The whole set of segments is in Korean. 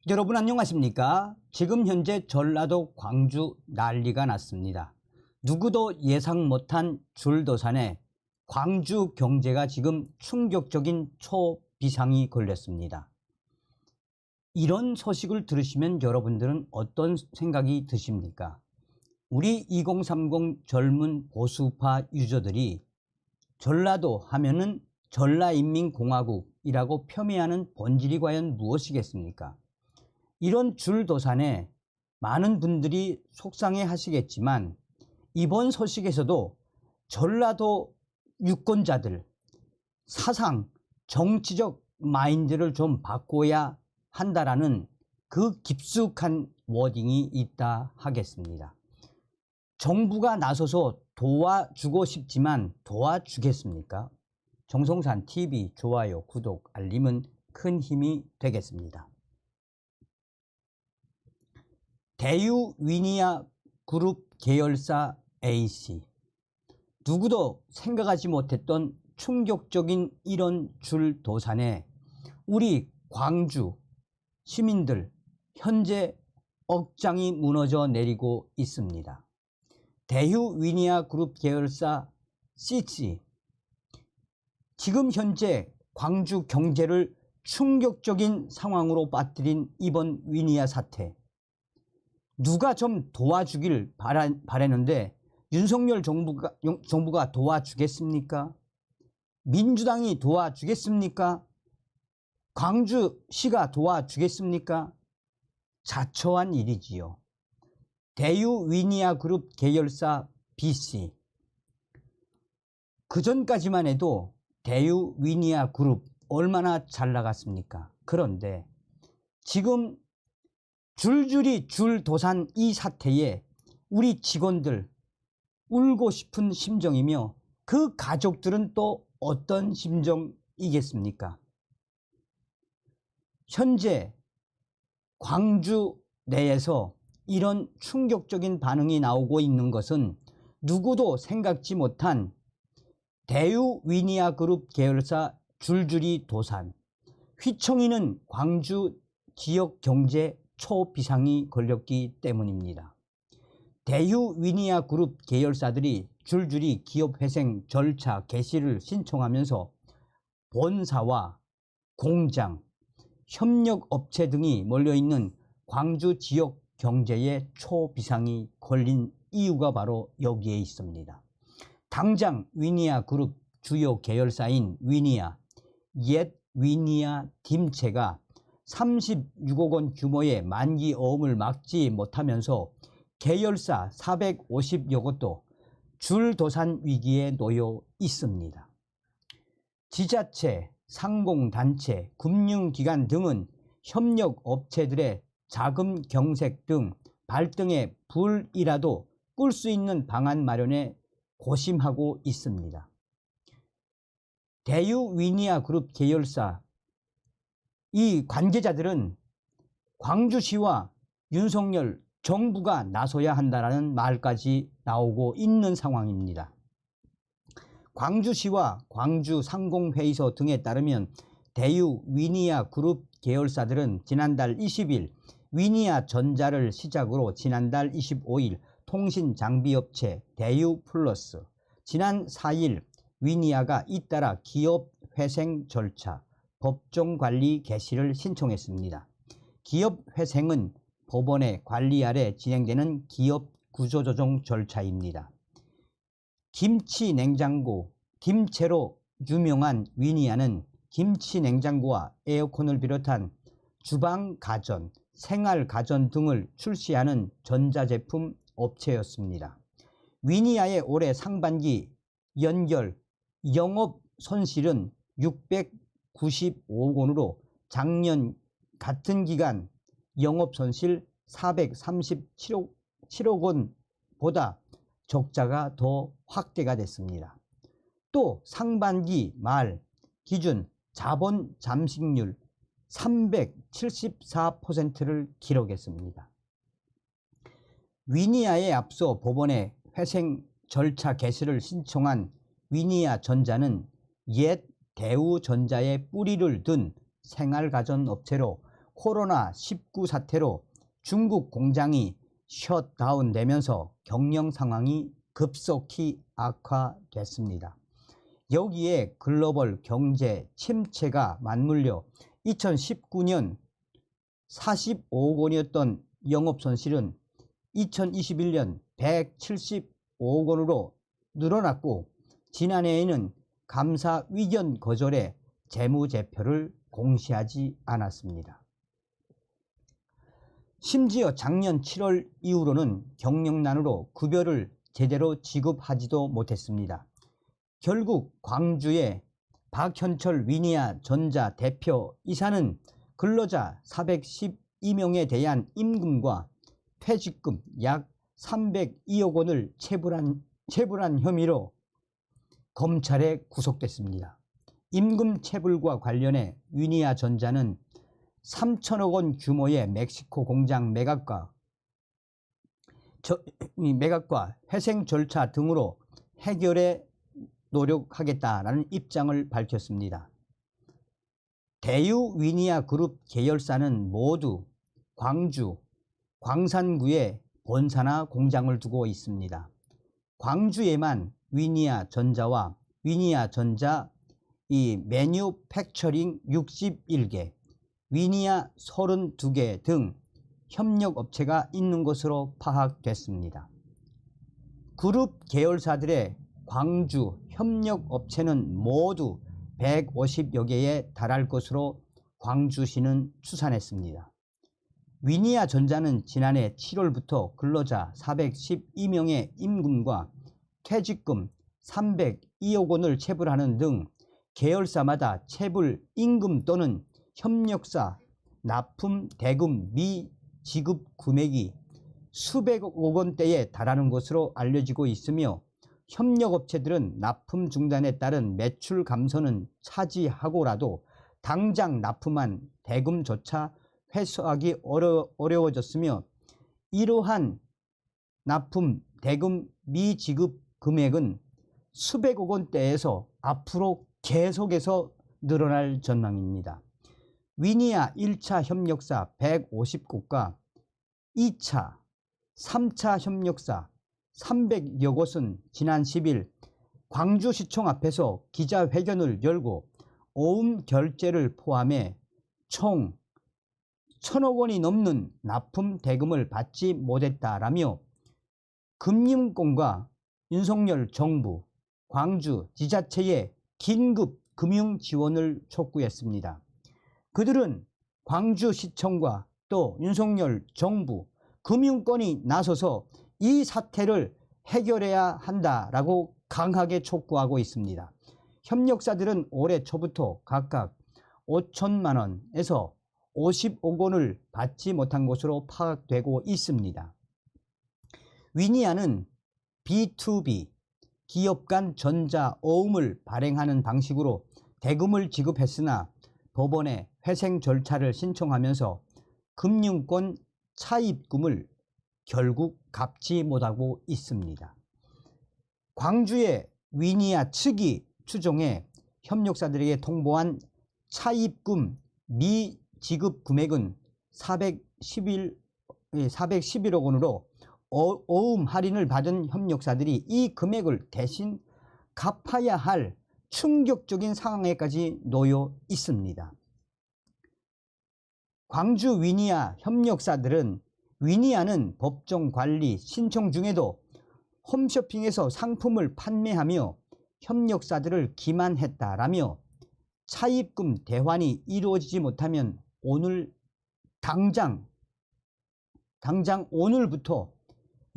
여러분 안녕하십니까? 지금 현재 전라도 광주 난리가 났습니다. 누구도 예상 못한 줄도산에 광주 경제가 지금 충격적인 초비상이 걸렸습니다. 이런 소식을 들으시면 여러분들은 어떤 생각이 드십니까? 우리 2030 젊은 보수파 유저들이 전라도 하면은 전라인민공화국이라고 폄훼하는 본질이 과연 무엇이겠습니까? 이런 줄도산에 많은 분들이 속상해 하시겠지만 이번 소식에서도 전라도 유권자들 사상, 정치적 마인드를 좀 바꿔야 한다라는 그 깊숙한 워딩이 있다 하겠습니다. 정부가 나서서 도와주고 싶지만 도와주겠습니까? 정성산TV 좋아요, 구독, 알림은 큰 힘이 되겠습니다. 대유 위니아 그룹 계열사 A씨, 누구도 생각하지 못했던 충격적인 이런 줄도산에 우리 광주 시민들 현재 억장이 무너져 내리고 있습니다. 대유 위니아 그룹 계열사 C씨, 지금 현재 광주 경제를 충격적인 상황으로 빠뜨린 이번 위니아 사태, 누가 좀 도와주길 바라는데 윤석열 정부가 도와주겠습니까? 민주당이 도와주겠습니까? 광주시가 도와주겠습니까? 자초한 일이지요. 대유 위니아 그룹 계열사 B씨, 그전까지만 해도 대유 위니아 그룹 얼마나 잘 나갔습니까? 그런데 지금 줄줄이 줄도산 이 사태에 우리 직원들 울고 싶은 심정이며 그 가족들은 또 어떤 심정이겠습니까? 현재 광주 내에서 이런 충격적인 반응이 나오고 있는 것은 누구도 생각지 못한 대유 위니아 그룹 계열사 줄줄이 도산, 휘청이는 광주 지역 경제 초비상이 걸렸기 때문입니다. 대유 위니아 그룹 계열사들이 줄줄이 기업회생 절차 개시를 신청하면서 본사와 공장, 협력업체 등이 몰려있는 광주 지역 경제에 초비상이 걸린 이유가 바로 여기에 있습니다. 당장 위니아 그룹 주요 계열사인 위니아, 옛 위니아 딤체가 36억 원 규모의 만기 어음을 막지 못하면서 계열사 450여 곳도 줄도산 위기에 놓여 있습니다. 지자체, 상공단체, 금융기관 등은 협력업체들의 자금 경색 등 발등에 불이라도 끌 수 있는 방안 마련에 고심하고 있습니다. 대유 위니아 그룹 계열사 이 관계자들은 광주시와 윤석열 정부가 나서야 한다는 말까지 나오고 있는 상황입니다. 광주시와 광주상공회의소 등에 따르면 대유 위니아 그룹 계열사들은 지난달 20일 위니아전자를 시작으로 지난달 25일 통신장비업체 대유플러스, 지난 4일 위니아가 잇따라 기업회생 절차, 법정관리 개시를 신청했습니다. 기업회생은 법원의 관리 아래 진행되는 기업 구조조정 절차입니다. 김치냉장고, 딤체로 유명한 위니아는 김치냉장고와 에어컨을 비롯한 주방가전, 생활가전 등을 출시하는 전자제품 업체였습니다. 위니아의 올해 상반기 연결 영업 손실은 695억 원으로 작년 같은 기간 영업손실 437억 원보다 적자가 더 확대가 됐습니다. 또 상반기 말 기준 자본 잠식률 374%를 기록했습니다. 위니아에 앞서 법원에 회생 절차 개시를 신청한 위니아전자는 옛 대우전자의 뿌리를 둔 생활가전 업체로 코로나19 사태로 중국 공장이 셧다운 되면서 경영 상황이 급속히 악화됐습니다. 여기에 글로벌 경제 침체가 맞물려 2019년 45억 원이었던 영업 손실은 2021년 175억 원으로 늘어났고, 지난해에는 감사 위견 거절에 재무제표를 공시하지 않았습니다. 심지어 작년 7월 이후로는 경영난으로 급여를 제대로 지급하지도 못했습니다. 결국 광주의 박현철 위니아 전자 대표이사는 근로자 412명에 대한 임금과 퇴직금 약 302억 원을 체불한 혐의로 검찰에 구속됐습니다. 임금 체불과 관련해 위니아 전자는 3천억 원 규모의 멕시코 공장 매각과 회생 절차 등으로 해결에 노력하겠다라는 입장을 밝혔습니다. 대유 위니아 그룹 계열사는 모두 광주, 광산구에 본사나 공장을 두고 있습니다. 광주에만 위니아 전자와 위니아 전자 매뉴팩처링 61개, 위니아 32개 등 협력업체가 있는 것으로 파악됐습니다. 그룹 계열사들의 광주 협력업체는 모두 150여 개에 달할 것으로 광주시는 추산했습니다. 위니아 전자는 지난해 7월부터 근로자 412명의 임금과 퇴직금 302억 원을 체불하는 등 계열사마다 체불 임금 또는 협력사 납품 대금 미지급 금액이 수백억 원대에 달하는 것으로 알려지고 있으며, 협력업체들은 납품 중단에 따른 매출 감소는 차지하고라도 당장 납품한 대금조차 회수하기 어려워졌으며, 이러한 납품 대금 미지급 금액은 수백억 원대에서 앞으로 계속해서 늘어날 전망입니다. 위니아 1차 협력사 150곳과 2차, 3차 협력사 300여 곳은 지난 10일 광주시청 앞에서 기자회견을 열고 오음 결제를 포함해 총 1,000억 원이 넘는 납품 대금을 받지 못했다라며 금융권과 윤석열 정부, 광주 지자체에 긴급 금융 지원을 촉구했습니다. 그들은 광주시청과 또 윤석열 정부, 금융권이 나서서 이 사태를 해결해야 한다라고 강하게 촉구하고 있습니다. 협력사들은 올해 초부터 각각 5천만 원에서 50억 원을 받지 못한 것으로 파악되고 있습니다. 위니아는 B2B, 기업 간 전자 어음을 발행하는 방식으로 대금을 지급했으나 법원에 회생 절차를 신청하면서 금융권 차입금을 결국 갚지 못하고 있습니다. 광주의 위니아 측이 추정해 협력사들에게 통보한 차입금 미지급 금액은 411억 원으로 어음 할인을 받은 협력사들이 이 금액을 대신 갚아야 할 충격적인 상황에까지 놓여 있습니다. 광주 위니아 협력사들은 위니아는 법정 관리 신청 중에도 홈쇼핑에서 상품을 판매하며 협력사들을 기만했다라며 차입금 대환이 이루어지지 못하면 당장 오늘부터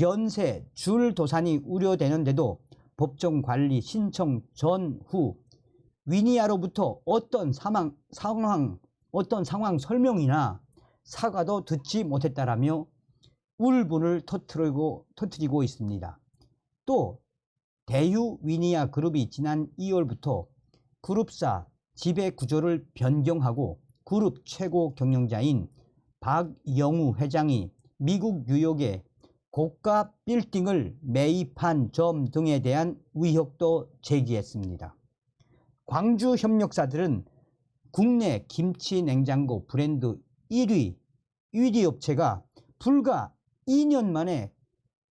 연쇄 줄도산이 우려되는데도 법정 관리 신청 전후 위니아로부터 어떤 상황 설명이나 사과도 듣지 못했다라며 울분을 터뜨리고 있습니다. 또 대유 위니아 그룹이 지난 2월부터 그룹사 지배 구조를 변경하고 그룹 최고 경영자인 박영우 회장이 미국 뉴욕에 고가 빌딩을 매입한 점 등에 대한 의혹도 제기했습니다. 광주 협력사들은 국내 김치 냉장고 브랜드 1위 유리업체가 불과 2년 만에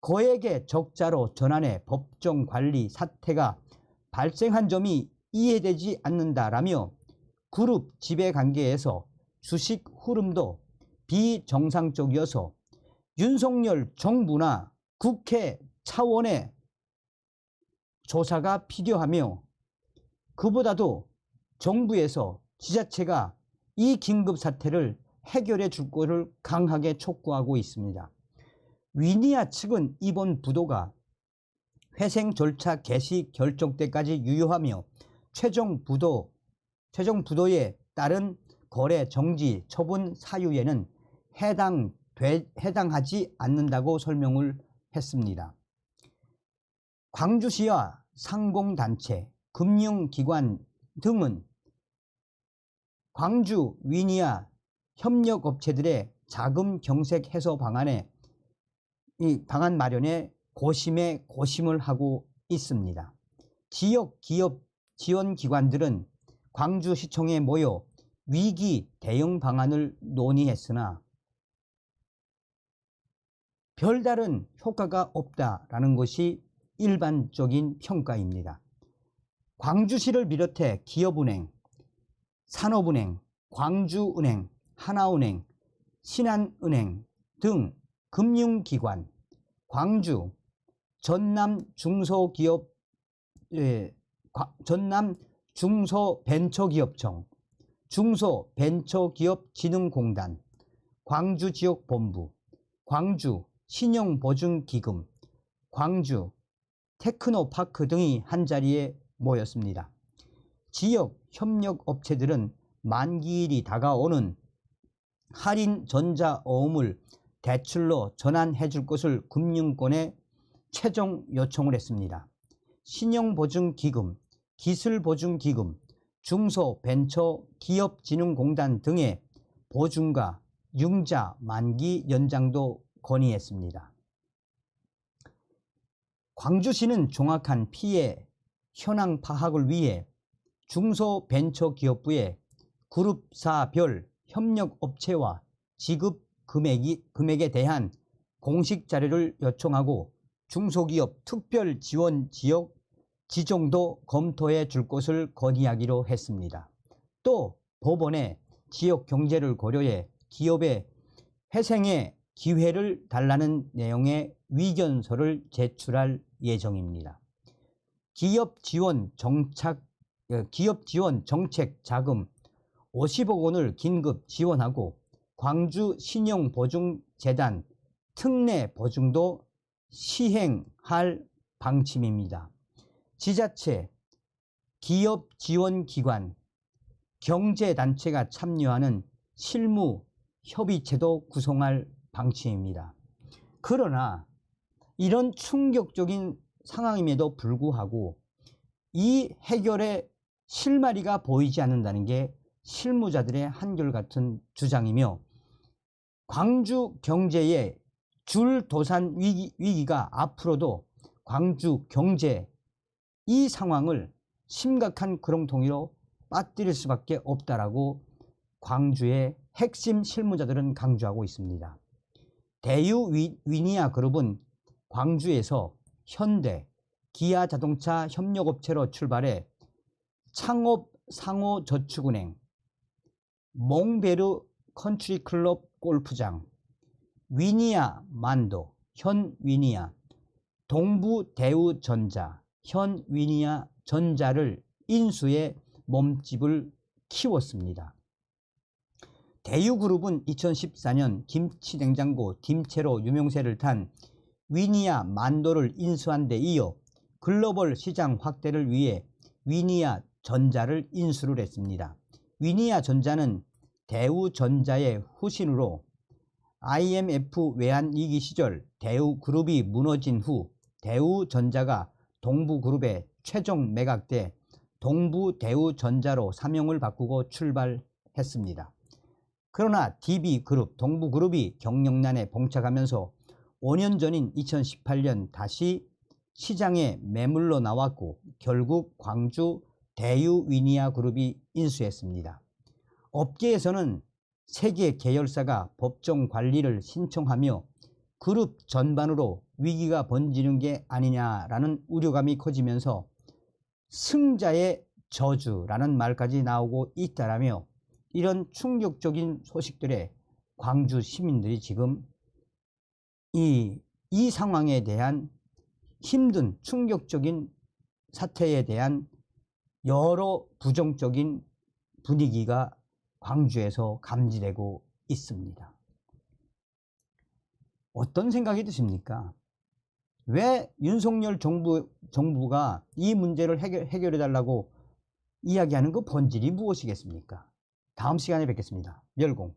거액의 적자로 전환해 법정 관리 사태가 발생한 점이 이해되지 않는다라며 그룹 지배관계에서 주식 흐름도 비정상적이어서 윤석열 정부나 국회 차원의 조사가 필요하며 그보다도 정부에서 지자체가 이 긴급 사태를 해결해 줄 것을 강하게 촉구하고 있습니다. 위니아 측은 이번 부도가 회생 절차 개시 결정 때까지 유효하며 최종 부도에 따른 거래 정지 처분 사유에는 해당하지 않는다고 설명을 했습니다. 광주시와 상공단체, 금융기관 등은 광주 위니아 협력업체들의 자금 경색 해소 방안 마련에 고심을 하고 있습니다. 지역 기업 지원기관들은 광주시청에 모여 위기 대응 방안을 논의했으나 별다른 효과가 없다라는 것이 일반적인 평가입니다. 광주시를 비롯해 기업은행, 산업은행, 광주은행, 하나은행, 신한은행 등 금융기관, 광주, 전남 중소벤처기업청, 중소벤처기업진흥공단, 광주지역본부, 광주 신용보증기금, 광주 테크노파크 등이 한자리에 모였습니다. 지역 협력업체들은 만기일이 다가오는 할인 전자어음을 대출로 전환해 줄 것을 금융권에 최종 요청을 했습니다. 신용보증기금, 기술보증기금, 중소벤처기업진흥공단 등의 보증과 융자 만기 연장도 건의했습니다. 광주시는 정확한 피해 현황 파악을 위해 중소벤처기업부에 그룹사별 협력업체와 지급 금액에 대한 공식 자료를 요청하고 중소기업 특별지원 지역 지정도 검토해 줄 것을 건의하기로 했습니다. 또 법원에 지역 경제를 고려해 기업의 회생의 기회를 달라는 내용의 위견서를 제출할 예정입니다. 기업 지원 정책 자금 50억 원을 긴급 지원하고 광주 신용보증재단 특례 보증도 시행할 방침입니다. 지자체, 기업지원기관, 경제단체가 참여하는 실무협의체도 구성할 방침입니다. 그러나 이런 충격적인 상황임에도 불구하고 이 해결의 실마리가 보이지 않는다는 게 실무자들의 한결같은 주장이며 광주 경제의 줄도산 위기가 앞으로도 광주 경제 이 상황을 심각한 그렁텅이로 빠뜨릴 수밖에 없다라고 광주의 핵심 실무자들은 강조하고 있습니다. 대유 위니아 그룹은 광주에서 현대, 기아자동차 협력업체로 출발해 창업상호저축은행, 몽베르 컨트리클럽 골프장, 위니아 만도, 현 위니아, 동부대우전자, 현 위니아 전자를 인수해 몸집을 키웠습니다. 대유그룹은 2014년 김치냉장고 딤체로 유명세를 탄 위니아 만도를 인수한 데 이어 글로벌 시장 확대를 위해 위니아 전자를 인수를 했습니다. 위니아 전자는 대우전자의 후신으로 IMF 외환위기 시절 대우그룹이 무너진 후 대우전자가 동부그룹에 최종 매각돼 동부대우전자로 사명을 바꾸고 출발했습니다. 그러나 DB그룹, 동부그룹이 경영난에 봉착하면서 5년 전인 2018년 다시 시장에 매물로 나왔고 결국 광주 대유위니아 그룹이 인수했습니다. 업계에서는 세 개 계열사가 법정 관리를 신청하며 그룹 전반으로 위기가 번지는 게 아니냐라는 우려감이 커지면서 승자의 저주라는 말까지 나오고 있다라며 이런 충격적인 소식들에 광주 시민들이 지금 이 상황에 대한 힘든 충격적인 사태에 대한 여러 부정적인 분위기가 광주에서 감지되고 있습니다. 어떤 생각이 드십니까? 왜 윤석열 정부가 이 문제를 해결해 달라고 이야기하는 그 본질이 무엇이겠습니까? 다음 시간에 뵙겠습니다. 멸공.